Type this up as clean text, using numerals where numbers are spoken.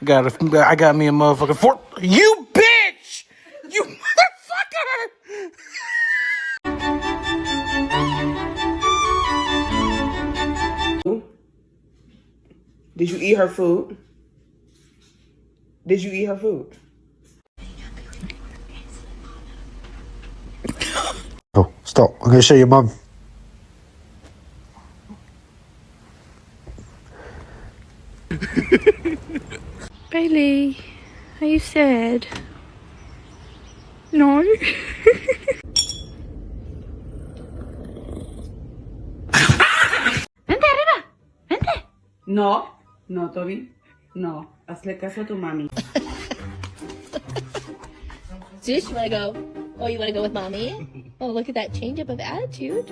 I got me a motherfucking fork. You bitch! You motherfucker! Did you eat her food? Did you eat her food? Oh, stop. I'm going to show your mum. Bailey, are you sad? No? Vente arriba, vente. No, no, Toby. No, hazle caso a tu mami. Sis, you wanna go? Oh, you wanna go with mommy? Oh, look at that change up of attitude.